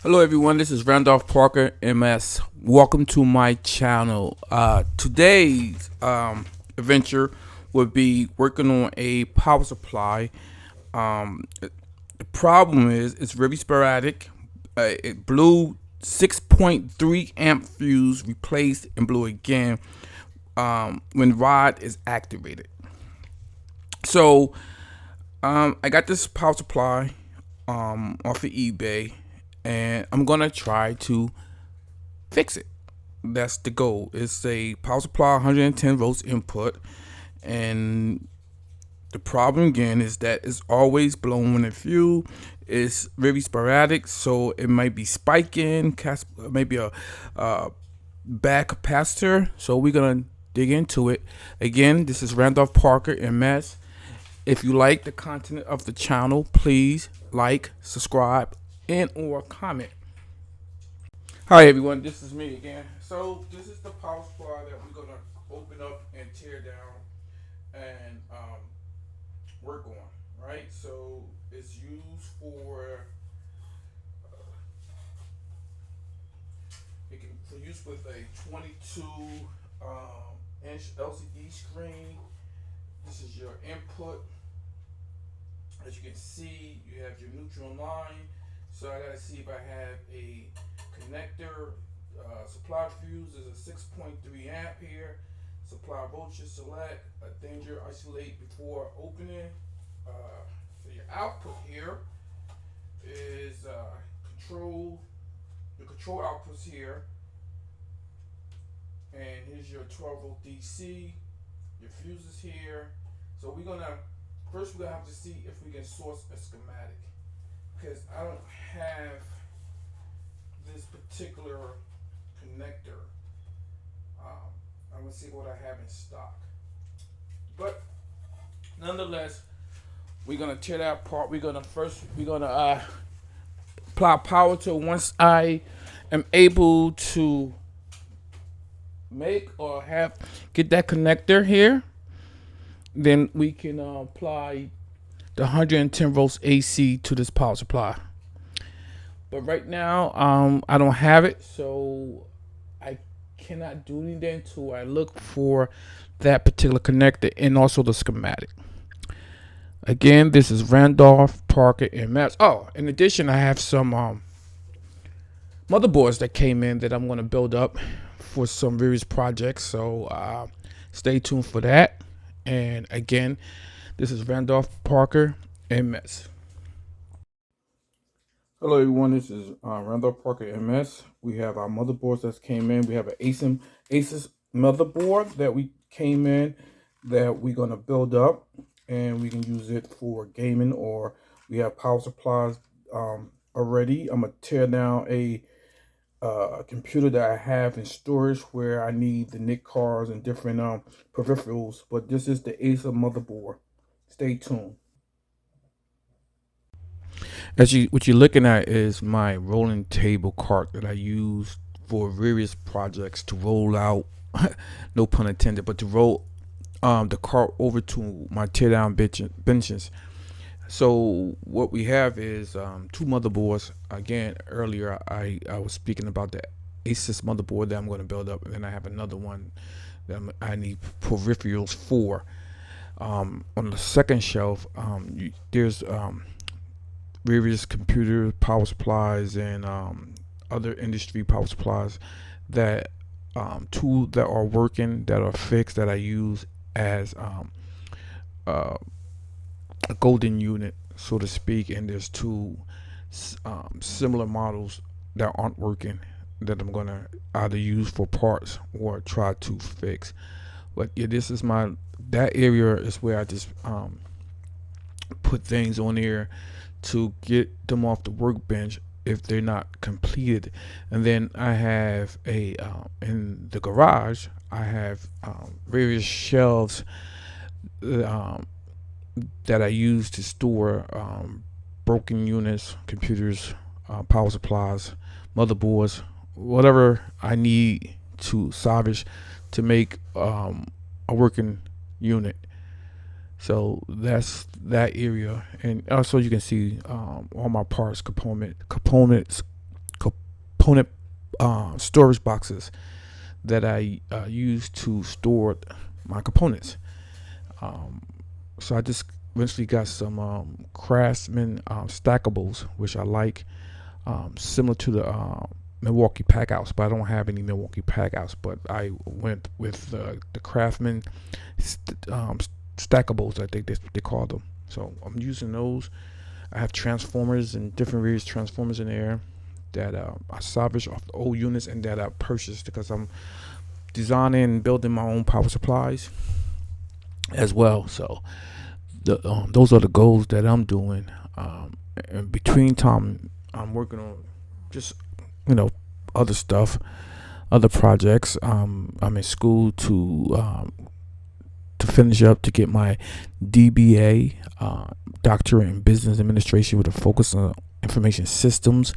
Hello everyone, this is Randolph Parker MS. Welcome to my channel. Today's adventure would be working on a power supply. The problem is it's very sporadic. It blew 6.3 amp fuse, replaced and blew again when rod is activated. So I got this power supply off of eBay, and I'm gonna try to fix it. That's the goal. It's a power supply, 110 volts input, and the problem again is that it's always blowing a fuse. It's very sporadic, so it might be spiking, maybe a bad capacitor. So we're gonna dig into it. Again, this is Randolph Parker MS. If you like the content of the channel, please like, subscribe, and or comment. Hi everyone, this is me again. So this is the power supply that we're gonna open up and tear down and work on. Right? So it's used for it can for use with a 22 inch LCD screen. This is your input. As you can see, you have your neutral line. So I gotta see if I have a connector. Supply fuse is a 6.3 amp here. Supply voltage select. A danger isolate before opening. So your output here is control. The control outputs here. And here's your 12 volt DC. Your fuses here. So we're gonna have to see if we can source a schematic, because I don't have this particular connector. I'm gonna see what I have in stock, but nonetheless, we're gonna tear that apart. We're gonna apply power to it. Once I am able to get that connector here, then we can apply the 110 volts AC to this power supply. But right now, I don't have it, so I cannot do anything until I look for that particular connector and also the schematic. Again, this is Randolph Parker MS. Oh, in addition, I have some motherboards that came in that I'm going to build up for some various projects. So stay tuned for that. And again, this is Randolph Parker MS. Hello everyone, this is Randolph Parker MS. We have our motherboards that came in. We have an Asus motherboard that we came in that we're going to build up, and we can use it for gaming, or we have power supplies already. I'm going to tear down a computer that I have in storage where I need the NIC cards and different peripherals. But this is the Acer motherboard. Stay tuned. What you're looking at is my rolling table cart that I use for various projects to roll out, no pun intended, but to roll the cart over to my tear down benches. So what we have is two motherboards. Again, earlier I was speaking about the Asus motherboard that I'm going to build up, and then I have another one that I need peripherals for. On the second shelf, there's various computer power supplies and other industry power supplies that two that are working, that are fixed, that I use as a golden unit, so to speak. And there's two similar models that aren't working that I'm gonna either use for parts or try to fix. But yeah, this is that area is where I just put things on there to get them off the workbench if they're not completed. And then I have in the garage I have various shelves that I use to store broken units, computers, power supplies, motherboards, whatever I need to salvage to make a working unit. So that's that area, and also you can see all my components component storage boxes that I use to store my components. Um, so I just eventually got some Craftsman stackables, which I like, similar to the Milwaukee Packhouse, but I don't have any Milwaukee Packhouse. But I went with the Craftsman stackables, I think that's what they call them. So I'm using those. I have transformers and different various transformers in there that I salvaged off the old units and that I purchased because I'm designing and building my own power supplies as well. So those are the goals that I'm doing. And between time, I'm working on just you know other stuff, other projects. I'm in school to finish up to get my DBA, Doctorate in Business Administration, with a focus on information systems.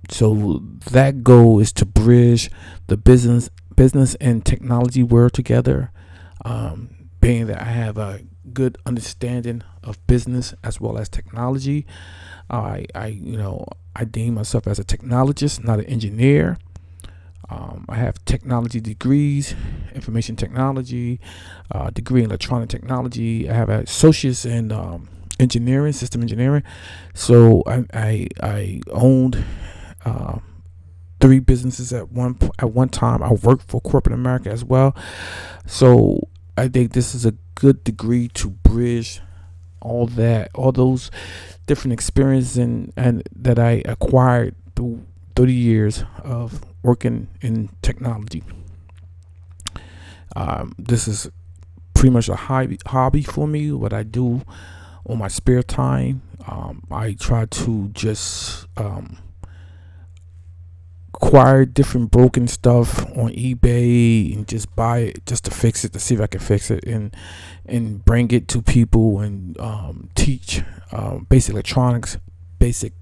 So that goal is to bridge the business and technology world together. Being that I have a good understanding of business as well as technology, I deem myself as a technologist, not an engineer. I have technology degrees, information technology, degree in electronic technology. I have an associates in engineering, system engineering. So I owned three businesses at one time. I worked for corporate America as well. So I think this is a good degree to bridge all those different experiences and that I acquired through 30 years of working in technology. This is pretty much a hobby for me. What I do on my spare time, I try to just acquire different broken stuff on eBay and just buy it just to fix it, to see if I can fix it and bring it to people and teach basic electronics, basic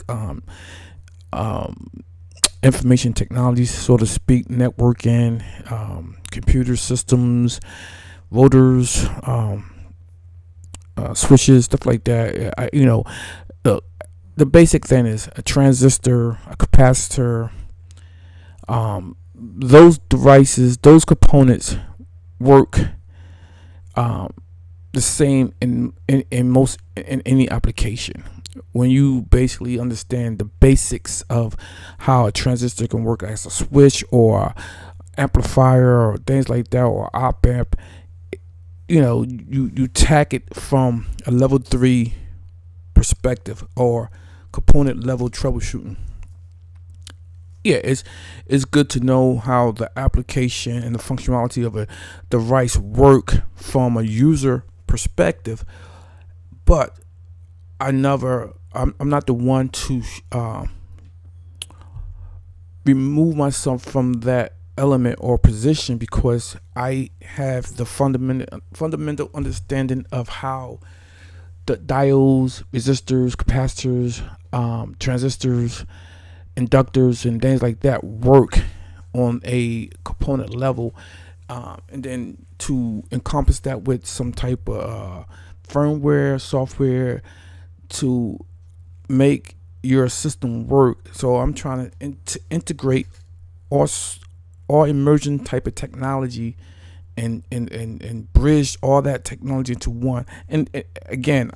information technology, so to speak, networking, computer systems, rotors, switches, stuff like that. The basic thing is a transistor, a capacitor. Those devices, those components work the same in most in any application. When you basically understand the basics of how a transistor can work as a switch or amplifier or things like that, or op amp, you tack it from a level 3 perspective or component level troubleshooting. Yeah, it's good to know how the application and the functionality of a device work from a user perspective, but I'm not the one to remove myself from that element or position, because I have the fundamental understanding of how the diodes, resistors, capacitors, transistors, inductors, and things like that work on a component level, and then to encompass that with some type of firmware, software to make your system work. So I'm trying to integrate all emerging type of technology and bridge all that technology into one. And again,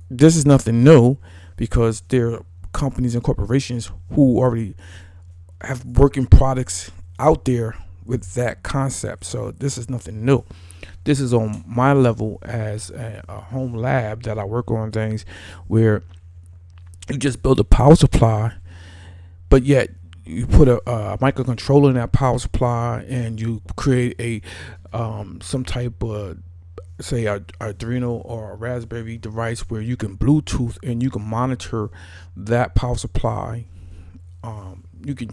this is nothing new, because there are companies and corporations who already have working products out there with that concept. So this is nothing new. This is on my level as a home lab that I work on things where you just build a power supply, but yet you put a microcontroller in that power supply, and you create a some type of, say, a Arduino or a Raspberry device where you can Bluetooth and you can monitor that power supply. You can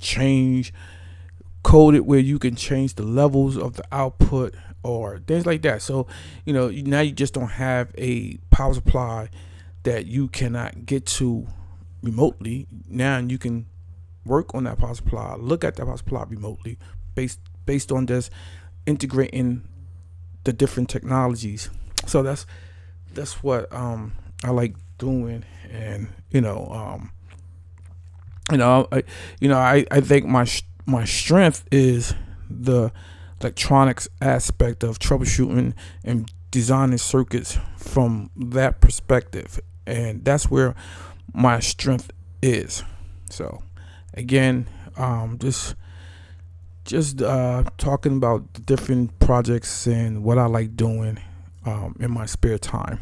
code it where you can change the levels of the output or things like that. So now you just don't have a power supply that you cannot get to remotely. Now you can work on that power supply, look at that power supply remotely, based on this integrating the different technologies. So that's what I like doing, and I think my strength is the electronics aspect of troubleshooting and designing circuits from that perspective, and that's where my strength is. So again, just talking about the different projects and what I like doing in my spare time.